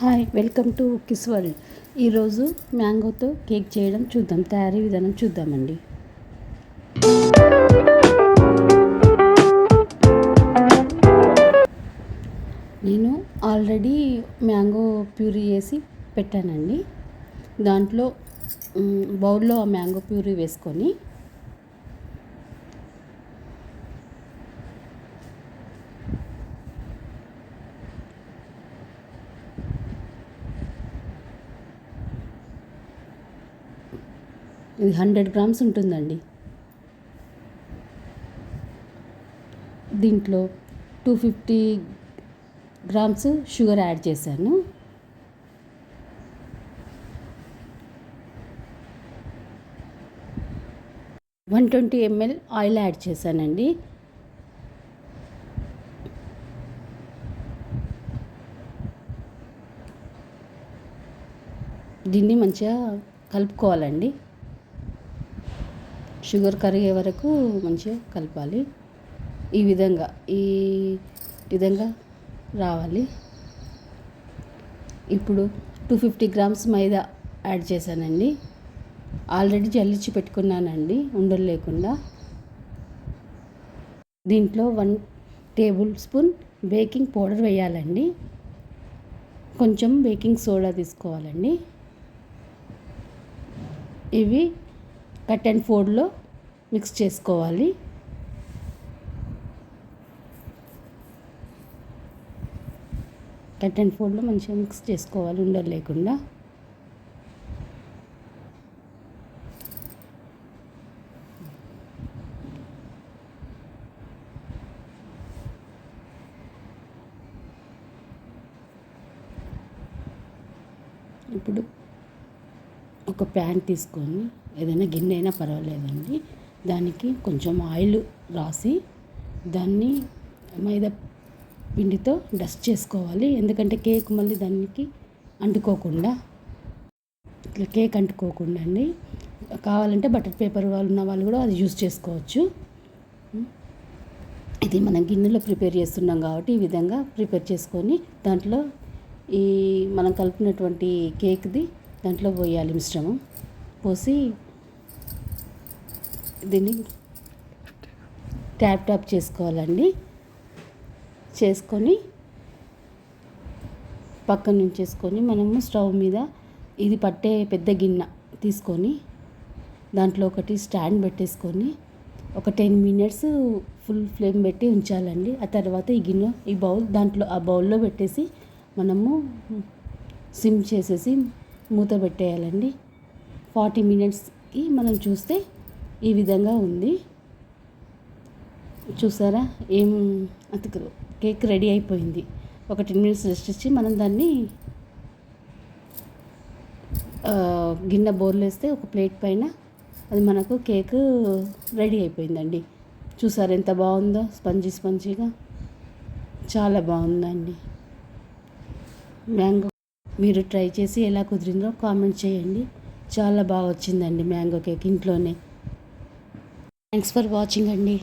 Hi, welcome to kiss world. ఈరోజు మ్యాంగోతో cake చేయడం చూద్దాం. తయారీ విధానం చూద్దామండి. నేను ఆల్రెడీ మ్యాంగో ప్యూరీ వేసి పెట్టానండి. దాంట్లో బౌల్లో ఆ మ్యాంగో ప్యూరీ వేసుకొని ఇది 100 గ్రామ్స్ ఉంటుందండి. దీంట్లో 250 గ్రామ్స్ షుగర్ యాడ్ చేశాను. వన్ 120 ml ఆయిల్ యాడ్ చేశానండి. దీన్ని మంచిగా కలుపుకోవాలండి. షుగర్ కరిగే వరకు మంచిగా కలపాలి. ఈ విధంగా రావాలి. ఇప్పుడు 250 గ్రామ్స్ మైదా యాడ్ చేశానండి. ఆల్రెడీ జల్లించి పెట్టుకున్నానండి ఉండలు లేకుండా. దీంట్లో 1 టేబుల్ స్పూన్ బేకింగ్ పౌడర్ వేయాలండి. కొంచెం బేకింగ్ సోడా తీసుకోవాలండి. ఇవి కట్ అండ్ ఫోల్డ్లో మిక్స్ చేసుకోవాలి. కట్ అండ్ ఫోల్డ్లో మంచిగా మిక్స్ చేసుకోవాలి ఉండలు లేకుండా. ఇప్పుడు ఒక ప్యాన్ తీసుకొని, ఏదైనా గిన్నె అయినా పర్వాలేదండి, దానికి కొంచెం ఆయిల్ రాసి దాన్ని మైదా పిండితో డస్ట్ చేసుకోవాలి. ఎందుకంటే కేక్ మళ్ళీ దానికి అంటుకోకుండా, ఇట్లా కేక్ అంటుకోకుండా అండి. కావాలంటే బటర్ పేపర్ వాళ్ళు ఉన్న వాళ్ళు కూడా అది యూస్ చేసుకోవచ్చు. ఇది మనం గిన్నెలో ప్రిపేర్ చేస్తున్నాం కాబట్టి ఈ విధంగా ప్రిపేర్ చేసుకొని దాంట్లో ఈ మనం కలిపినటువంటి కేక్ది దాంట్లో పోయాలి. మిశ్రమం పోసి దీన్ని ట్యాప్ చేసుకోవాలండి. చేసుకొని పక్కన ఉంచేసుకొని మనము స్టవ్ మీద ఇది పట్టే పెద్ద గిన్నె తీసుకొని దాంట్లో ఒకటి స్టాండ్ పెట్టేసుకొని ఒక 10 minutes ఫుల్ ఫ్లేమ్ పెట్టి ఉంచాలండి. ఆ తర్వాత ఈ బౌల్ దాంట్లో ఆ బౌల్లో పెట్టేసి మనము సిమ్ చేసేసి మూత పెట్టేయాలండి. 40 minutesకి మనం చూస్తే ఈ విధంగా ఉంది. చూసారా, ఏం అతుకులు కేక్ రెడీ అయిపోయింది. ఒక 10 minutes రెస్ట్ ఇచ్చి మనం దాన్ని గిన్నె బౌల్లో వేస్తే ఒక ప్లేట్ పైన అది మనకు కేక్ రెడీ అయిపోయిందండి. చూసారా ఎంత బాగుందో, స్పంజీగా చాలా బాగుందండి. మ్యాంగో మీరు ట్రై చేసి ఎలా కుదిరిందో కామెంట్ చేయండి. చాలా బాగా వచ్చిందండి మ్యాంగో కేక్ ఇంట్లోనే. థ్యాంక్స్ ఫర్ వాచింగ్ అండి.